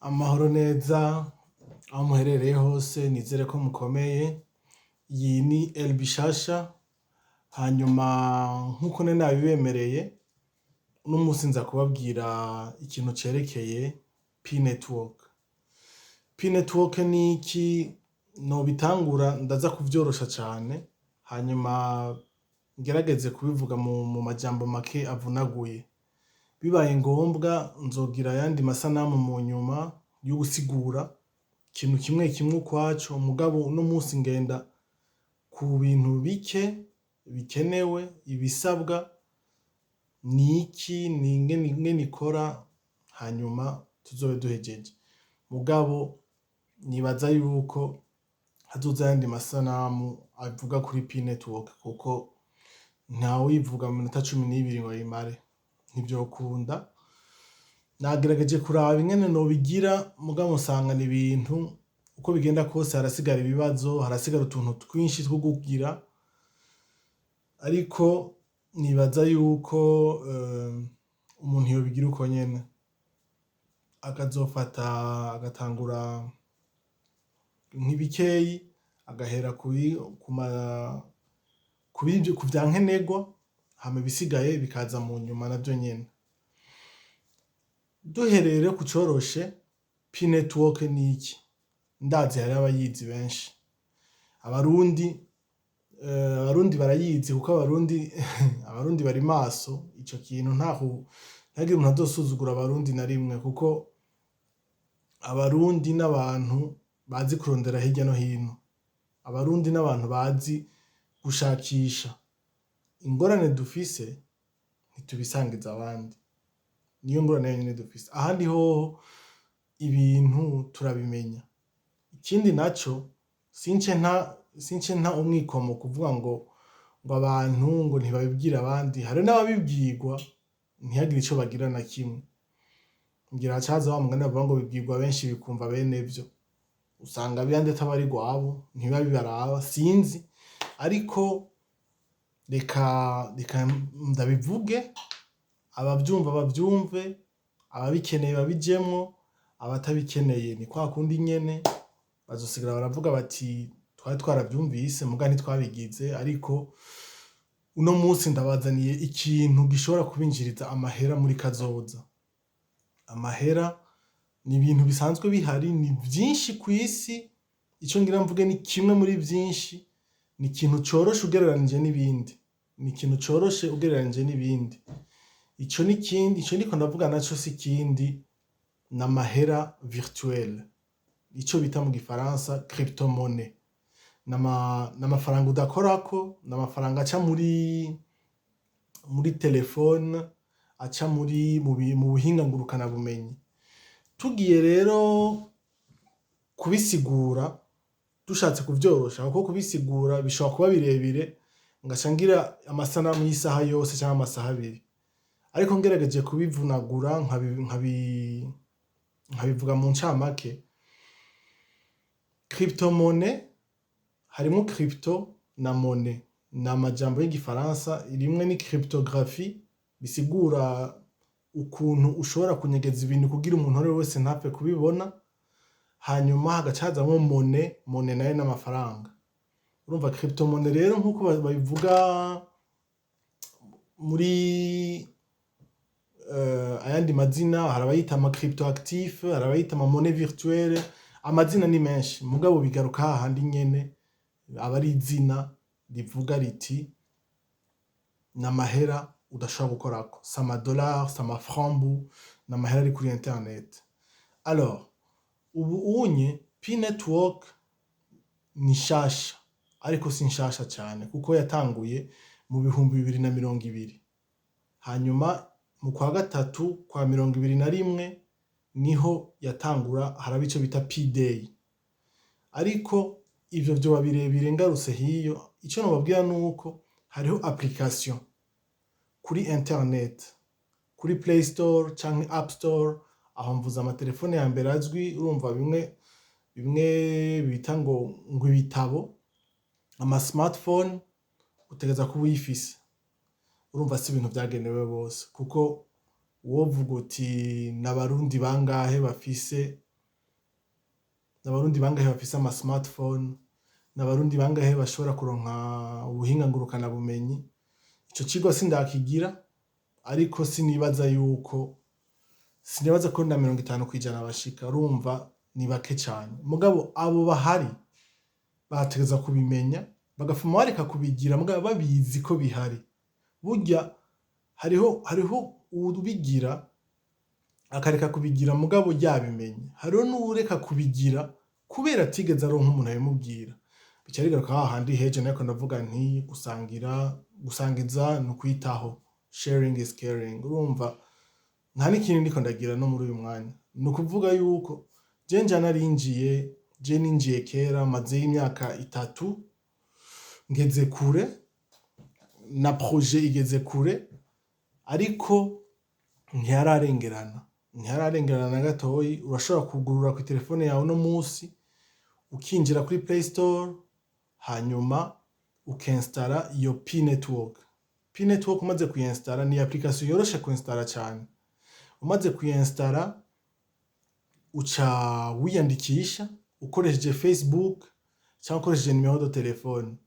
Amahoro neza aho muherereye hose nizere ko mukomeye. Iyi ni El Bishasha, hanyuma nkuko nari nabibemereye uno munsi nza kubabwira ikintu cerekeye P-Network. P-Network ni iki? Nobitangura ndaza kuvyorosha cane, hanyuma ngerageze kubivuga mu majambo make avunaguye. Bibaye ngombwa nzogira ayandi masanamu mu nyuma yo gusigura ikintu kimwe kimwe ukwaco, mugabo uno munsi ngenda ku bintu bike bikenewe, ibisabwa niki, ingene ikora, hanyuma tuzobe duhejeje. Mugabo nibaza yuko hazoza ayandi masanamu avuga kuri P-Network kuko ntawivuga mu minota 12 ngo ayimare, ntivyokunda. Nagerageje kuraba ingene nobigira mugabo nsanga ni ibintu uko bigenda kose harasigara ibibazo, harasigara utuntu twinshi two kugira, ariko nibaza yuko umuntu yobigira uko nyene, akazofata agatangura nk'ibikeyi, agahera ku vya nkenerwa, hama ibisigaye bikaza mu nyuma navyo nyene. Duhereye rero ku coroshe, P-Network ni iki? Ndazi hariho abayizi benshi. Abarundi barayizi kuko abarundi bari maso. Ico kintu ntihagire umuntu azosuzugura abarundi na rimwe, kuko abarundi n'abantu bazi kurondera hirya no hino. Abarundi n'abantu bazi gushakisha. Ingorane dufise ntitubisangiza abandi, niyo ngorane yonyene dufise. Ahandi hoho ibintu turabimenya. Ikindi naco, since nta umwikomo kuvuga ngo abantu ngo ntibabibwira abandi. Hari n'ababibwirwa ntihagire ico bagira na kimwe. Ngira hacaza wa mugani bavuga ngo bibwirwa benshi bikumva bene vyo. Usanga biyande ataba ari gwabo, ntibiba bibaraba, sinzi. Ariko reka ndabivuge, abavyumva bavyumve, ababikeneye babijemwo, abatabikeneye ni kwa kundi nyene bazosigara baravuga bati twari twaravyumvise muga ntitwabigize. Ariko uno munsi ndabazaniye ikintu gishobora kubinjiriza amahera muri kazoza. Amahera ni ibintu bisanzwe bihari, ni vyinshi kw'isi. Ico ngira mvuge ni kimwe muri vyinshi, ni ikintu coroshe ugereranije n'ibindi, ni ikintu coroshe ugereranije n'ibindi. Ico ndiko ndavuga naco si ikindi, ni amahera virtuel, ico bita mu gifaransa crypto-monnaie. Ni amafaranga udakorako, ni amafaranga aca muri telefone, aca mu buhinga ngurukana bumenyi. Tugiye rero kubisigura, dushatse kuvyorosha, kuko kubisigura bishobora kuba birebire ngaca ngira amasanamu y'isaha yose canke amasaha abiri. Ariko ngerageje kubivunagura nkabivuga mu ncamake, crypto-monnaie harimwo crypto na monnaie, ni amajambo y'igifaransa. Rimwe ni cryptographie, bisigura ukuntu ushobora kunyegeza ibintu kugira umuntu uwariwe wese ntapfe kubibona. Hanyuma hagaca hazamwo monnaie, monnaie nayo ni amafaranga. Urumva crypto-monnaie rero nkuko babivuga muri ayandi mazina, hari abayita ama crypto actif, hari abayita ama monnaie virtuelle. Amazina ni menshi mugabo bigaruka hahandi nyene, aba ari izina rivuga riti ni amahera udashobora gukorako, si amadolari, si amaframbu, ni amahera ari kuri internet. Alors ubu unye P-Network ni nshasha, ariko si nshasha cane kuko yatanguye mu 2020. Hanyuma mu kwa gatatu kwa 2021 niho yatangura haraba ico bita P-Day. Ariko ivyo vyoba birebire ngarutse hiyo. Ico nobabwira nuko hariho application kuri internet, kuri Play Store canke App Store. Aho mvuze amatelefone ya mbere azwi, urumva bimwe bita ngo ibitabo, ama smartphone utegereza kuba uyifise. Urumva si ibintu vyagenewe bose, kuko wovuga uti n'abarundi bangahe bafise n'abarundi bangahe bafise ama smartphone, n'abarundi bangahe bashobora kuronka ubuhinga ngurukana bumenyi. Ico cigwa sindakigira, ariko sinibaza ko na 50% bashika, urumva ni bake cane. Mugabo abo bahari bategerezwa kubimenya, bagafuma bareka kubigira mugabo babizi ko bihari. Burya hariho ubigira akareka kubigira mugabo yabimenye, hariho n'uwureka kubigira kubera atigeze aronka umuntu abimubwira. Bica bigaruka hahandi hejo nariko ndavuga nti gusangiza ni ukwitaho, sharing is caring. Urumva nta n'ikintu ndiko ndagira no muri uyu mwanya, ni ukuvuga yuko je ninjiye kera, mazeyo imyaka 3 ngeze kure na projet igeze kure, ariko ntiyararengerana na gatoyi. Urashobora kugurura ku telefone yawe no musi ukinjira kuri Play Store, hanyuma ukinstara iyo P-Network. P-Network umaze kuyinstallar ni application yoroshe kuinstara cyane. Umaze kuyinstallar uca wiyandikisha ukoresheje Facebook cyangwa ukoresheje nimero de telefone,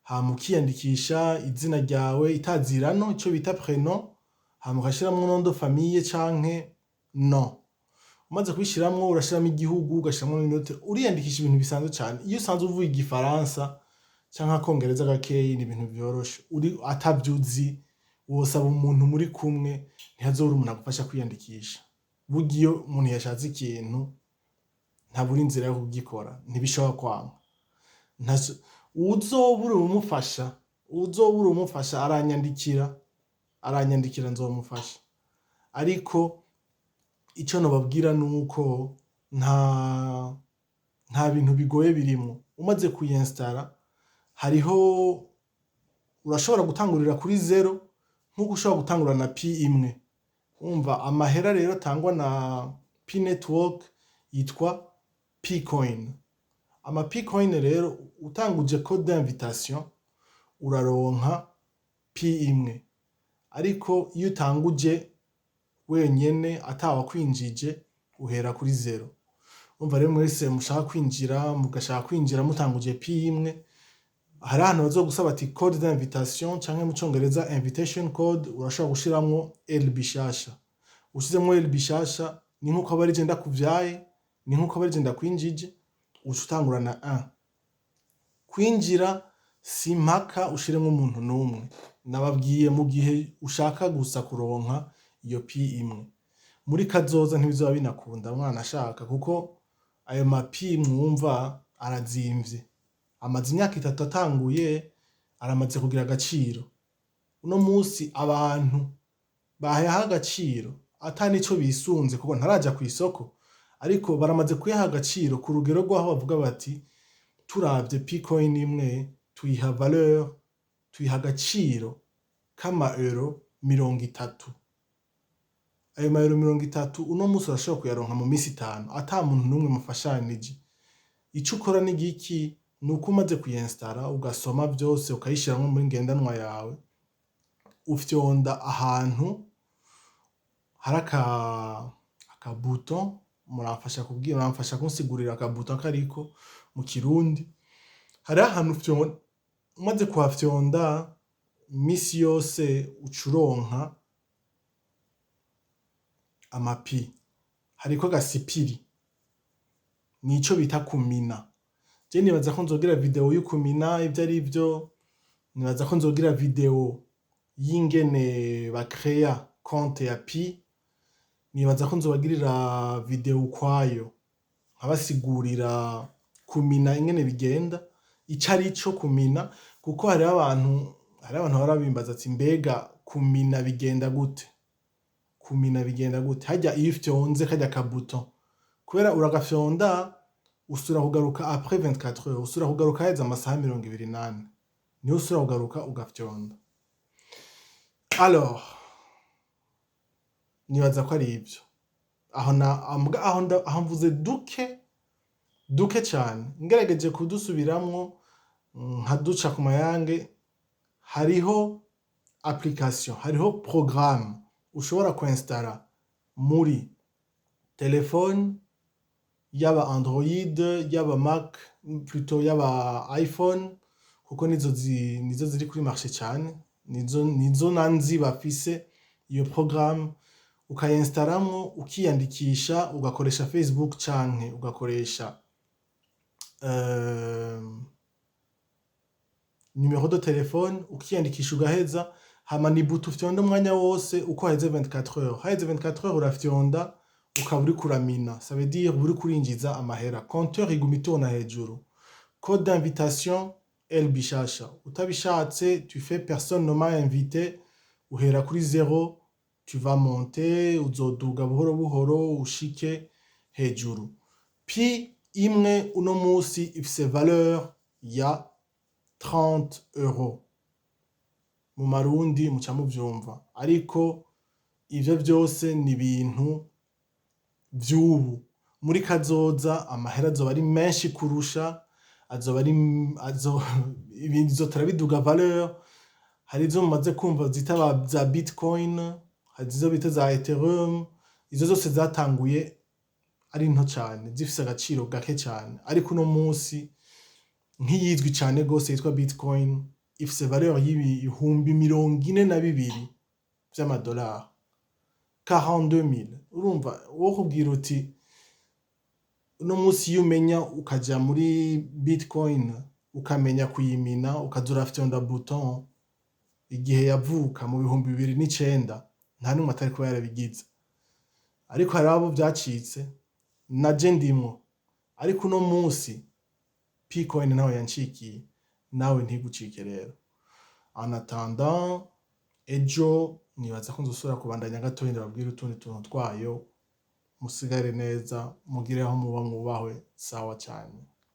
hama ukiyandikisha izina ryawe, itazirano ico bita prénom, hama ugashiramwo nom de famille canke nom. Umaze kubishiramwo urashiramwo igihugu, ugashiramwo n'inote, uriyandikisha ibintu bisanzwe cyane. Iyo usanzwe uvuga igifaransa canke akongereza gakeyi ni ibintu vyoroshe, atavyuzi wosaba umuntu muri kumwe, ntihazobura umuntu agufasha kwiyandikisha. Burya iyo umuntu yashatse ikintu ntabura inzira yo kugikora, ntibishobora kwanga. Uwuzobura umufasha aranyandikira nzomufasha. Ariko ico nobabwira nuko nta bintu bigoye birimwo. Umaze kuyinstallar urashobora gutangurira kuri 0 nkuko ushobora gutangura na P1. Umva amahera rero atangwa na P-Network yitwa P-Coin. Ama P-Coin rero utanguje code d'invitation uraronka P1, ariko iyo utanguje wenyene atawakwinjije uhera kuri 0. Umva rero mwese mushaka kwinjira mutanguje P1, hari ahantu bazogusaba ati code d'invitation canke mu congereza invitation code, urashobora gushiramwo L bishasha. Ushizemwo L bishasha ni nkuko aba ari je ndakuvyaye, ni nkuko aba ari je ndakwinjije, uca utangura na 1. Kwinjira si mpaka ushiremwo umuntu n'umwe, nababwiye mu gihe ushaka gusa kuronka iyo P1. Muri kazoza ntibizoba binakunda mwana ashaka, kuko ayo mapi mwumva arazimvye. Amaze imyaka 3 atanguye, aramaze kugira agaciro. Uno musi abantu bahayaha agaciro ata nico bisunze, kuko ntaraja ku isoko, ariko baramaze kuyaha agaciro ku rugero rw'aho bavuga bati turavye P-Coin imwe tuyiha valeur, tuyiha agaciro kama euro 30. Ayo ma euro 30 uno musi urashobora kuyaronka mu misi 5 ata muntu n'umwe mufashanije. Ico ukora ni giki? Nuko umaze kuyinstallar ugasoma vyose ukayishiramwo muri ngendanwa yawe, ufyonda ahantu hari aka bouton, muramfasha kunsigurira aka bouton kariko mu Kirundi. Hari ahantu umaze kuhafyonda misi yose ucuronka amapi, hariko agasipiri, nico bita kumina. Je nibaza ko nzogira video y'ukumina ivyo ari vyo, nibaza ko nzogira video y'ingene bakrea konte ya Pi, nibaza ko nzobagirira video ukwayo nkabasigurira kumina ingene bigenda, ico arico kumina, kuko hari abantu barabimbaza ati mbega kumina bigenda gute? Harya iyo ufyonze karya ka bouton, kubera uragafyonda usura kugaruka après 24 heures, usura kugaruka heza amasaha 28, niho usura kugaruka ugafyonda. Alors nibaza ko ari ivyo. Aho mvuze duke cyane, ngerageje kudusubiramwo nkaduca ku mayange. Hariho application, hariho programme ushobora kuinstalla muri telefone, yaba Android yaba Mac plutôt yaba iPhone kuko nizo ziri kuri marché cyane, nizo nanzi bafise iyo programme ukayinstallamwo ukiyandikisha ugakoresha Facebook canke ugakoresha numero de telefone ukiyandikisha ugaheza hama ni butu ufyonda umwanya wose uko haheze 24 heures. Haheze 24 heures urafyonda ukaba uriko uramina, ça veut dire uri kurinjiza amahera, compteur iguma itona hejuru. Code d'invitation el bishasha, utabishatse tu fais personne ne m'a invité, uhera kuri 0, tu vas monter, uzoduga buhoro buhoro ushike hejuru. Pi imwe uno musi ifise valeur ya 30 euros. Mu marundi muca muvyumva, ariko ivyo vyose ni ibintu vy'ubu. Muri kazoza amahera azoba ari menshi kurusha, ibintu turabiduga valeur. Hari izo mumaze kumva zita za Bitcoin, hari izo bita za Ethereum, izo zose zatanguye ari nto cane, zifise agaciro gake cane, ariko uno musi nk'iyizwi cane gose yitwa Bitcoin ifise valeur y'ibihumbi 42 vy'amadolari, 42,000. Urumva wo kubwira uti uno musi iyo umenya ukaja muri Bitcoin ukamenya kuyimina ukaza urafyonda bouton igihe yavuka mu 2009 nta numwe atari kuba yarabigize, ariko hari abo vyacitse naje ndimwo, ariko uno musi Bitcoin nawe yancikiye, nawe ntigucike rero. En attendant ejo nibaza ko nzosubira kubandanya gatoyi ndababwira utundi tuntu twayo. Musigare neza, mugire aho muba mwubahwe, sawa cyane.